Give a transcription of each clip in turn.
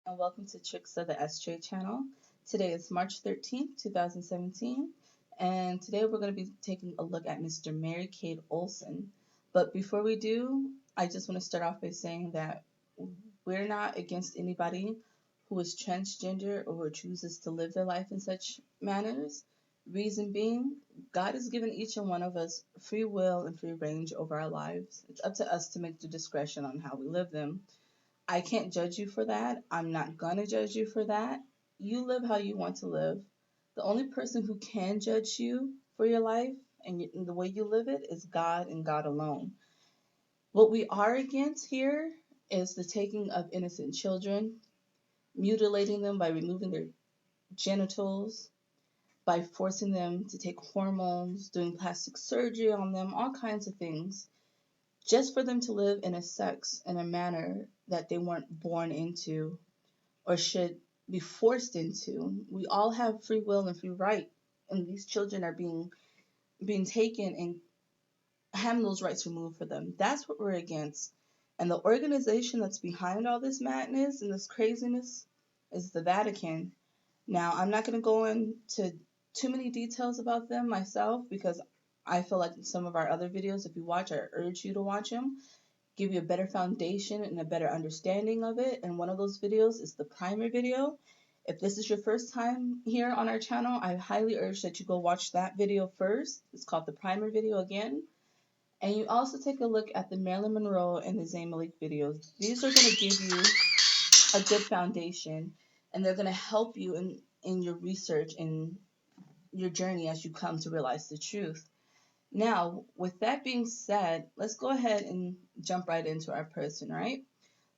and welcome to Tricks of the SJ channel. Today is March 13th, 2017, and today we're going to be taking a look at Mr. Mary Kate Olsen. But before we do, I just want to start off by saying that we're not against anybody who is transgender or who chooses to live their life in such manners. Reason being, God has given each and one of us free will and free range over our lives. It's up to us to make the discretion on how we live them. I can't judge you for that. I'm not gonna judge you for that. You live how you want to live. The only person who can judge you for your life and the way you live it is God and God alone. What we are against here is the taking of innocent children, mutilating them by removing their genitals, by forcing them to take hormones, doing plastic surgery on them, all kinds of things, just for them to live in a sex in a manner that they weren't born into or should be forced into. We all have free will and free right, and these children are being taken and having those rights removed for them. That's what we're against. And the organization that's behind all this madness and this craziness is the Vatican. Now, I'm not going to go into too many details about them myself because I feel like in some of our other videos, if you watch, I urge you to watch them, give you a better foundation and a better understanding of it. And one of those videos is the primer video. If this is your first time here on our channel, I highly urge that you go watch that video first. It's called the primer video again. And you also take a look at the Marilyn Monroe and the Zayn Malik videos. These are going to give you a good foundation, and they're going to help you in your research and your journey as you come to realize the truth. Now, with that being said, let's go ahead and jump right into our person, right?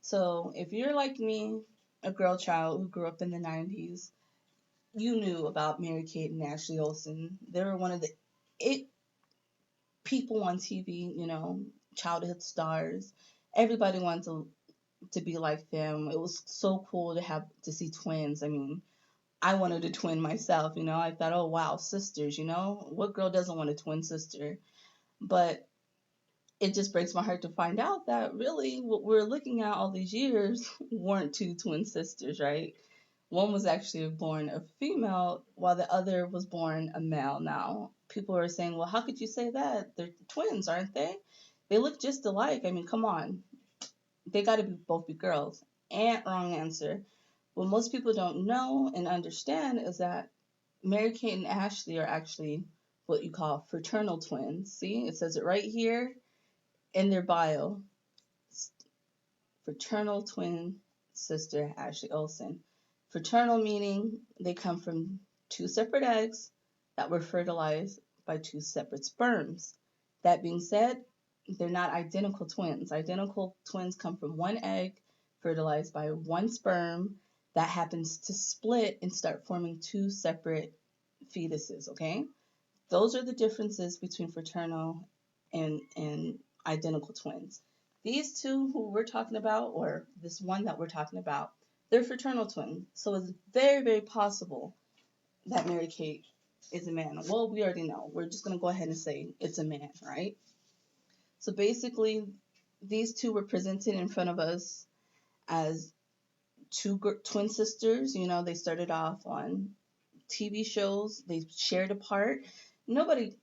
So, if you're like me, a girl child who grew up in the 90s, you knew about Mary Kate and Ashley Olsen. They were one of the it people on TV, childhood stars. Everybody wanted to be like them. It was so cool to see twins. I mean, I wanted a twin myself, I thought, oh wow, sisters, what girl doesn't want a twin sister? But it just breaks my heart to find out that really what we're looking at all these years weren't two twin sisters, right? One was actually born a female while the other was born a male. Now, people are saying, well, how could you say that? They're twins, aren't they? They look just alike. I mean, come on. They got to both be girls. And wrong answer. What most people don't know and understand is that Mary Kate and Ashley are actually what you call fraternal twins. See, it says it right here in their bio. Fraternal twin sister Ashley Olsen. Fraternal meaning they come from two separate eggs that were fertilized by two separate sperms. That being said, they're not identical twins. Identical twins come from one egg fertilized by one sperm that happens to split and start forming two separate fetuses, okay? Those are the differences between fraternal and identical twins. These two who we're talking about, or this one that we're talking about, they're fraternal twins. So it's very, very possible that Mary Kate is a man. Well, we already know. We're just going to go ahead and say it's a man, right? So basically, these two were presented in front of us as two twin sisters. They started off on TV shows. They shared a part. Nobody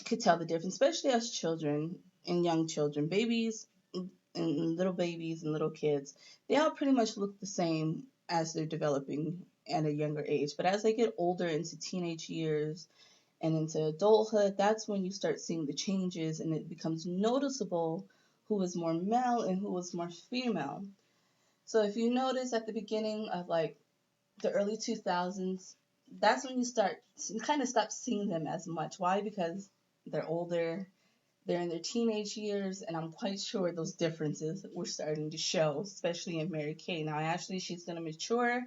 could tell the difference, especially as children and young children, babies and little babies and little kids. They all pretty much look the same as they're developing at a younger age. But as they get older into teenage years and into adulthood, that's when you start seeing the changes and it becomes noticeable who is more male and who is more female. So if you notice at the beginning of like the early 2000s, that's when you kind of stop seeing them as much. Why? Because they're older, they're in their teenage years, and I'm quite sure those differences were starting to show, especially in Mary Kate. Now, actually, she's going to mature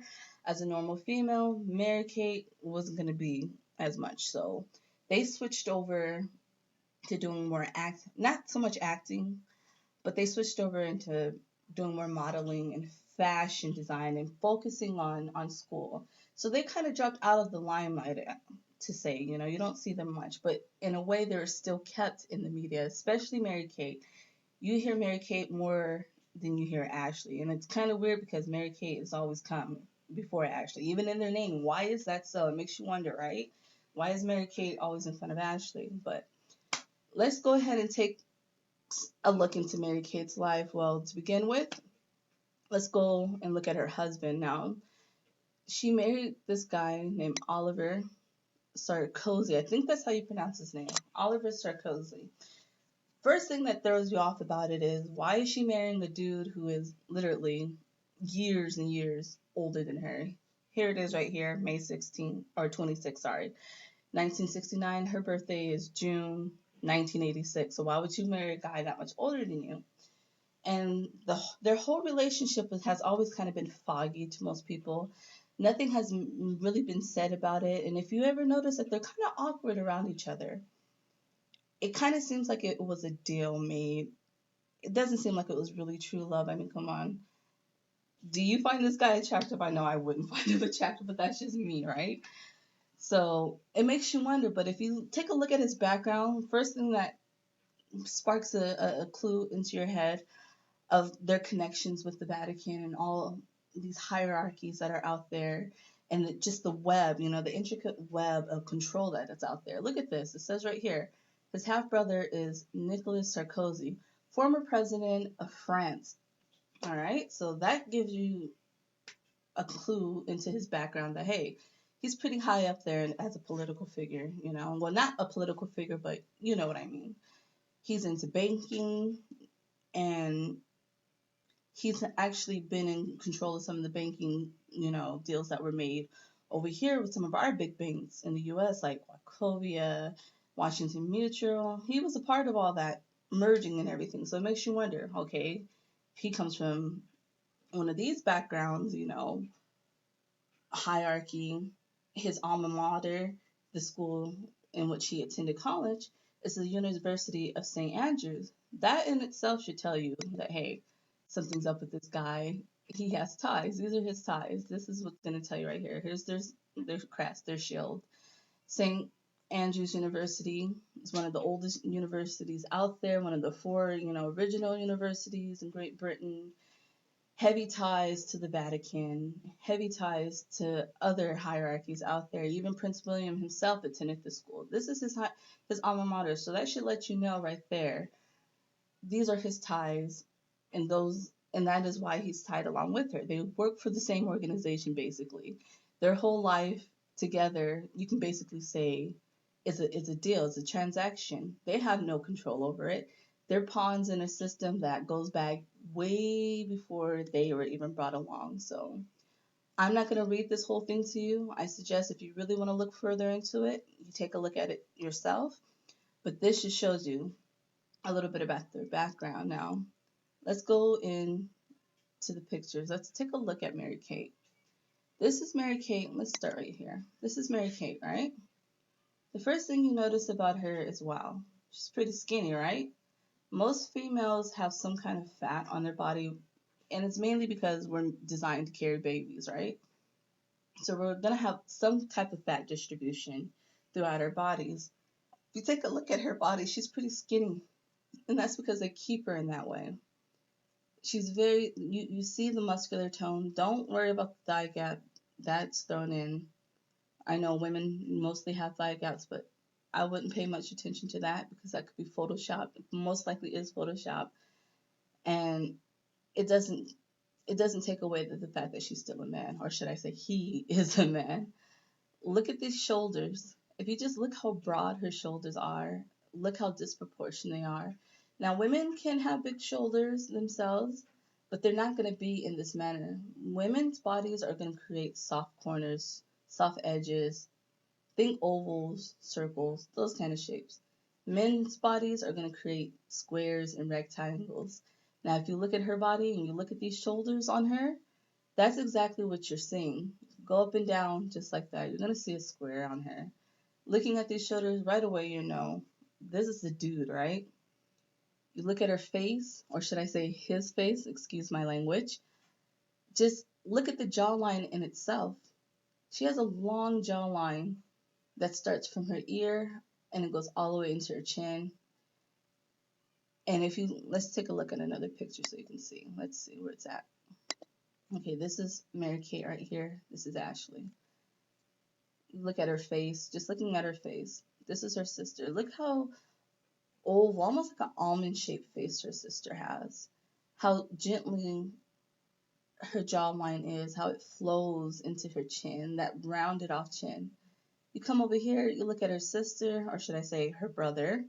as a normal female. Mary Kate wasn't going to be as much. So they switched over to doing more not so much acting, but they switched over into doing more modeling and fashion design and focusing on school. So they kind of dropped out of the limelight, to say, you don't see them much, but in a way they're still kept in the media, especially Mary Kate. You hear Mary Kate more then you hear Ashley. And it's kind of weird because Mary Kate is always come before Ashley, even in their name. Why is that so? It makes you wonder, right? Why is Mary Kate always in front of Ashley? But let's go ahead and take a look into Mary Kate's life. Well, to begin with, let's go and look at her husband now. She married this guy named Oliver Sarkozy. I think that's how you pronounce his name. Oliver Sarkozy. First thing that throws you off about it is, why is she marrying a dude who is literally years and years older than her? Here it is right here, May 16th, or 26th, sorry. 1969, her birthday is June 1986. So why would you marry a guy that much older than you? And their whole relationship has always kind of been foggy to most people. Nothing has really been said about it. And if you ever notice that they're kind of awkward around each other, it kind of seems like it was a deal made. It doesn't seem like it was really true love. I mean, come on. Do you find this guy attractive? I know I wouldn't find him attractive, but that's just me, right? So it makes you wonder. But if you take a look at his background, first thing that sparks a clue into your head of their connections with the Vatican and all these hierarchies that are out there, and just the web, the intricate web of control that's out there. Look at this. It says right here, his half brother is Nicolas Sarkozy, former president of France. All right, so that gives you a clue into his background that, hey, he's pretty high up there as a political figure, Well, not a political figure, but you know what I mean. He's into banking, and he's actually been in control of some of the banking, deals that were made over here with some of our big banks in the U.S., like Wachovia, Washington Mutual. He was a part of all that merging and everything. So it makes you wonder, okay, if he comes from one of these backgrounds, hierarchy, his alma mater, the school in which he attended college, is the University of St. Andrews. That in itself should tell you that, hey, something's up with this guy. He has ties. These are his ties. This is what's going to tell you right here. Here's their crest, their shield. St. Andrews University is one of the oldest universities out there, one of the four, original universities in Great Britain. Heavy ties to the Vatican, heavy ties to other hierarchies out there. Even Prince William himself attended the school. This is his alma mater, so that should let you know right there. These are his ties, and that is why he's tied along with her. They work for the same organization basically. Their whole life together, you can basically say, is a deal, it's a transaction. They have no control over it. They're pawns in a system that goes back way before they were even brought along. So I'm not going to read this whole thing to you. I suggest if you really want to look further into it, you take a look at it yourself. But this just shows you a little bit about their background. Now, let's go in to the pictures. Let's take a look at Mary Kate. This is Mary Kate. Let's start right here. This is Mary Kate, right? The first thing you notice about her is, wow, she's pretty skinny, right? Most females have some kind of fat on their body, and it's mainly because we're designed to carry babies, right? So we're going to have some type of fat distribution throughout our bodies. If you take a look at her body, she's pretty skinny, and that's because they keep her in that way. She's you see the muscular tone. Don't worry about the thigh gap. That's thrown in. I know women mostly have thigh gaps, but I wouldn't pay much attention to that because that could be Photoshop. It most likely is Photoshop. And it doesn't take away the fact that she's still a man, or should I say he is a man. Look at these shoulders. If you just look how broad her shoulders are, look how disproportionate they are. Now, women can have big shoulders themselves, but they're not going to be in this manner. Women's bodies are going to create soft corners, soft edges. Think ovals, circles, those kind of shapes. Men's bodies are going to create squares and rectangles. Now, if you look at her body and you look at these shoulders on her, that's exactly what you're seeing. Go up and down just like that. You're going to see a square on her. Looking at these shoulders, right away you know this is the dude, right? You look at her face, or should I say his face, excuse my language. Just look at the jawline in itself. She has a long jawline that starts from her ear and it goes all the way into her chin. And if you, let's take a look at another picture so you can see. Let's see where it's at. Okay, this is Mary Kate right here. This is Ashley. Look at her face, just looking at her face. This is her sister. Look how oval, almost like an almond shaped face her sister has. How gently her jawline is, how it flows into her chin, that rounded off chin. You come over here, you look at her sister, or should I say her brother,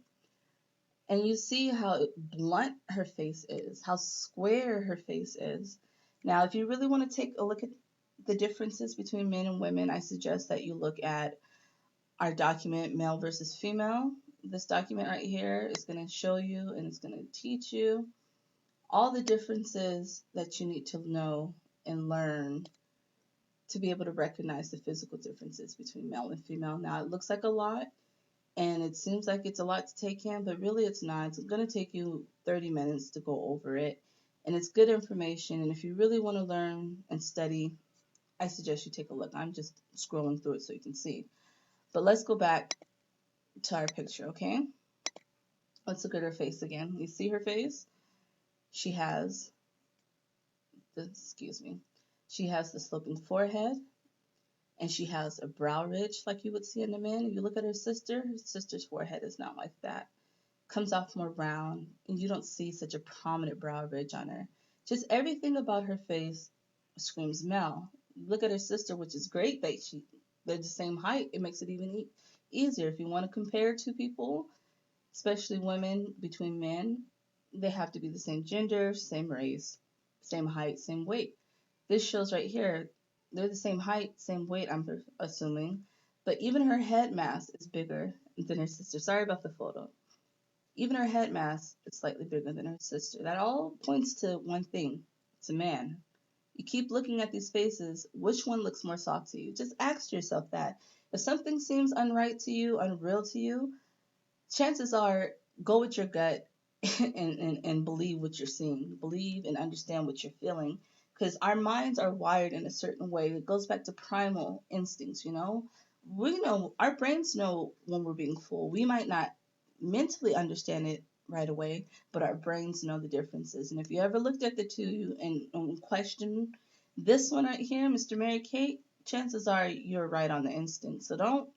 and you see how blunt her face is, how square her face is. Now, if you really want to take a look at the differences between men and women, I suggest that you look at our document, Male versus Female. This document right here is going to show you and it's going to teach you all the differences that you need to know and learn to be able to recognize the physical differences between male and female. Now, it looks like a lot, and it seems like it's a lot to take in, but really it's not. It's going to take you 30 minutes to go over it, and it's good information. And if you really want to learn and study, I suggest you take a look. I'm just scrolling through it so you can see. But let's go back to our picture, okay? Let's look at her face again. You see her face? She has she has the sloping forehead, and she has a brow ridge like you would see in a man. If you look at her sister's forehead is not like that. Comes off more round, and you don't see such a prominent brow ridge on her. Just everything about her face screams male. Look at her sister, which is great that they're the same height. It makes it even easier. If you want to compare two people, especially women between men, they have to be the same gender, same race, same height, same weight. This shows right here, they're the same height, same weight, I'm assuming, but even her head mass is bigger than her sister. Sorry about the photo. Even her head mass is slightly bigger than her sister. That all points to one thing. It's a man. You keep looking at these faces, which one looks more soft to you? Just ask yourself that. If something seems unright to you, unreal to you, chances are go with your gut and believe what you're seeing. Believe and understand what you're feeling. Because our minds are wired in a certain way. It goes back to primal instincts, you know? We know, our brains know when we're being fooled. We might not mentally understand it right away, but our brains know the differences. And if you ever looked at the two and questioned this one right here, Mr. Mary Kate, chances are you're right on the instinct. So don't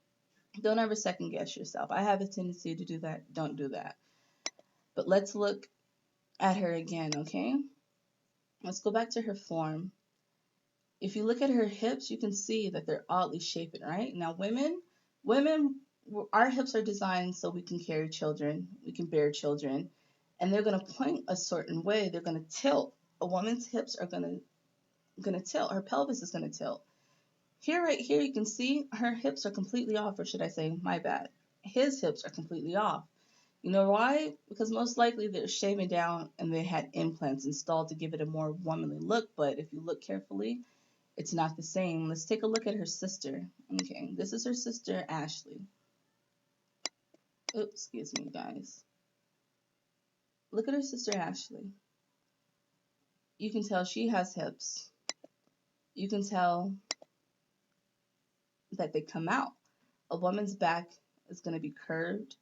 ever second guess yourself. I have a tendency to do that. Don't do that. But let's look at her again, okay? Let's go back to her form. If you look at her hips, you can see that they're oddly shaped, right? Now, women, our hips are designed so we can carry children, we can bear children, and they're going to point a certain way. They're going to tilt. A woman's hips are going to tilt. Her pelvis is going to tilt. Here, right here, you can see her hips are completely off, or should I say, my bad. His hips are completely off. You know why? Because most likely they're shaving down and they had implants installed to give it a more womanly look. But if you look carefully, it's not the same. Let's take a look at her sister. Okay, this is her sister, Ashley. Oops, excuse me, guys. Look at her sister, Ashley. You can tell she has hips. You can tell that they come out. A woman's back is going to be curved.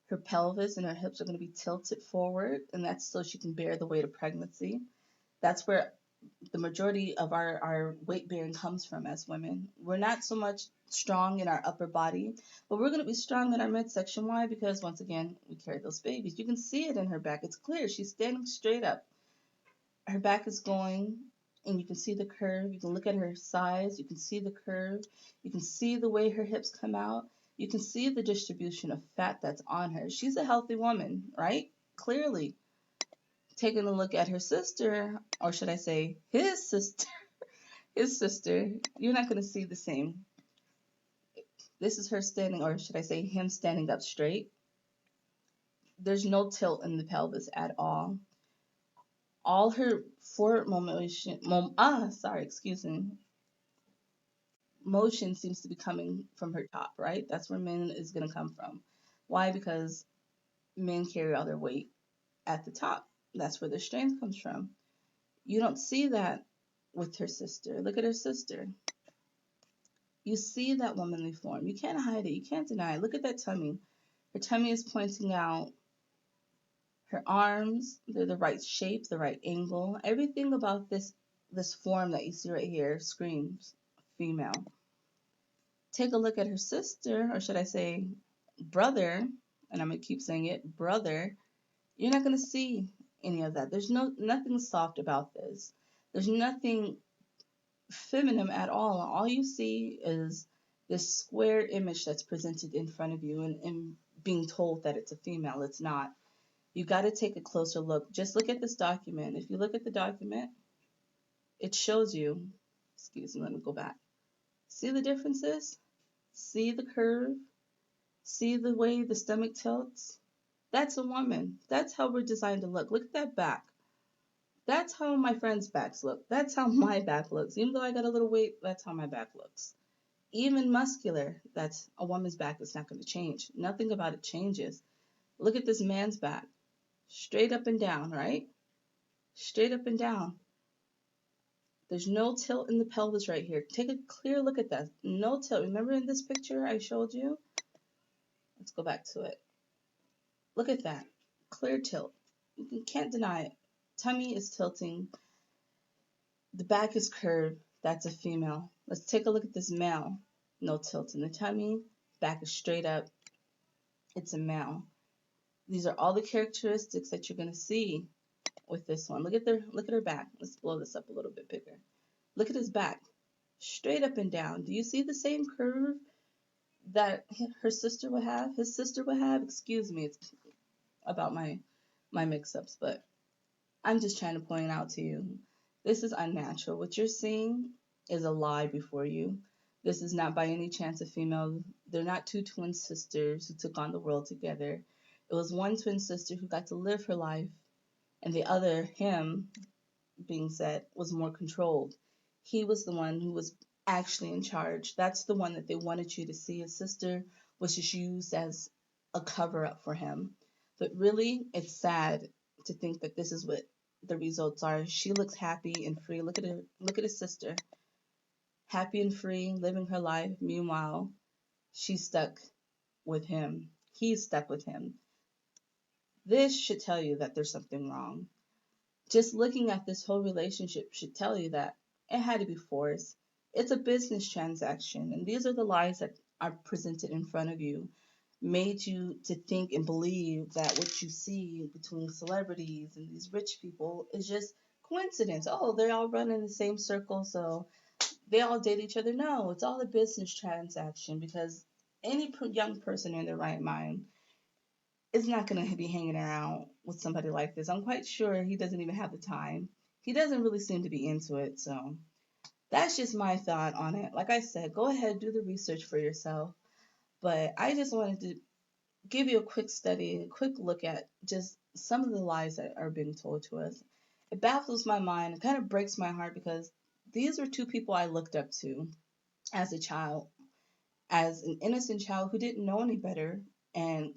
Her pelvis and her hips are going to be tilted forward, and that's so she can bear the weight of pregnancy. That's where the majority of our weight bearing comes from as women. We're not so much strong in our upper body, but we're going to be strong in our midsection. Why? Because once again, we carry those babies. You can see it in her back. It's clear. She's standing straight up. Her back is going, and you can see the curve. You can look at her size. You can see the curve. You can see the way her hips come out. You can see the distribution of fat that's on her. She's a healthy woman, right? Clearly. Taking a look at her sister, or should I say his sister, you're not going to see the same. This is her standing, or should I say him standing up straight. There's no tilt in the pelvis at all. All her forward motion seems to be coming from her top, right? That's where men is going to come from. Why? Because men carry all their weight at the top. That's where their strength comes from. You don't see that with her sister. Look at her sister. You see that womanly form. You can't hide it. You can't deny it. Look at that tummy. Her tummy is pointing out. Her arms, they're the right shape, the right angle. Everything about this form that you see right here screams female. Take a look at her sister, or should I say brother, and I'm gonna keep saying it, brother. You're not gonna see any of that. There's nothing soft about this. There's nothing feminine at all. All you see is this square image that's presented in front of you and being told that it's a female. It's not. You got to take a closer look. Just look at this document. If you look at the document, it shows you, excuse me, let me go back. See the differences? See the curve? See the way the stomach tilts? That's a woman. That's how we're designed to look. Look at that back. That's how my friends' backs look. That's how my back looks. Even though I got a little weight, that's how my back looks. Even muscular, that's a woman's back is not going to change. Nothing about it changes. Look at this man's back. Straight up and down, right? Straight up and down. There's no tilt in the pelvis right here. Take a clear look at that. No tilt. Remember in this picture I showed you? Let's go back to it. Look at that. Clear tilt. You can't deny it. Tummy is tilting. The back is curved. That's a female. Let's take a look at this male. No tilt in the tummy. Back is straight up. It's a male. These are all the characteristics that you're going to see with this one. Look at her back. Let's blow this up a little bit bigger. Look at his back. Straight up and down. Do you see the same curve that her sister would have? His sister would have? Excuse me, it's about my mix-ups, but I'm just trying to point out to you, this is unnatural. What you're seeing is a lie before you. This is not by any chance a female. They're not two twin sisters who took on the world together. It was one twin sister who got to live her life, and the other, him, being said, was more controlled. He was the one who was actually in charge. That's the one that they wanted you to see. His sister was just used as a cover up for him. But really, it's sad to think that this is what the results are. She looks happy and free. Look at her. Look at his sister. Happy and free, living her life. Meanwhile, she's stuck with him. He's stuck with him. This should tell you that there's something wrong. Just looking at this whole relationship should tell you that it had to be forced. It's a business transaction, and these are the lies that are presented in front of you, made you to think and believe that what you see between celebrities and these rich people is just coincidence. Oh, they all run in the same circle, so they all date each other. No, it's all a business transaction because any young person in their right mind is not going to be hanging around with somebody like this. I'm quite sure he doesn't even have the time. He doesn't really seem to be into it. So that's just my thought on it. Like I said, go ahead, do the research for yourself. But I just wanted to give you a quick study, a quick look at just some of the lies that are being told to us. It baffles my mind. It kind of breaks my heart because these were two people I looked up to as a child, as an innocent child who didn't know any better. And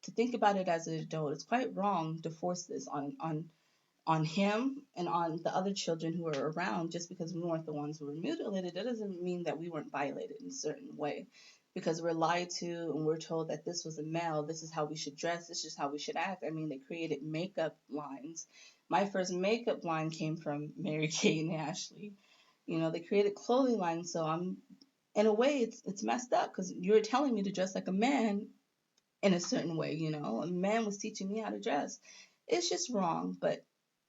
to think about it as an adult, it's quite wrong to force this on him and on the other children who are around just because we weren't the ones who were mutilated. That doesn't mean that we weren't violated in a certain way because we're lied to and we're told that this was a male, this is how we should dress, this is how we should act. I mean, they created makeup lines. My first makeup line came from Mary Kay and Ashley. You know, they created clothing lines, so I'm in a way it's messed up because you're telling me to dress like a man in a certain way, you know. A man was teaching me how to dress. It's just wrong, but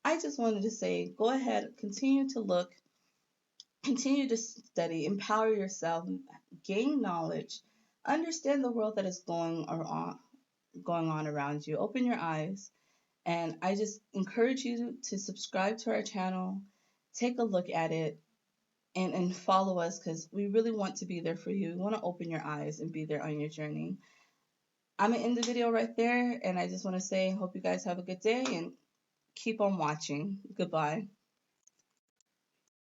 I just wanted to say go ahead, continue to look, continue to study, empower yourself, gain knowledge, understand the world that is going on around you. Open your eyes, and I just encourage you to subscribe to our channel, take a look at it, and follow us because we really want to be there for you. We want to open your eyes and be there on your journey. I'm going to end the video right there, and I just want to say, hope you guys have a good day and keep on watching. Goodbye.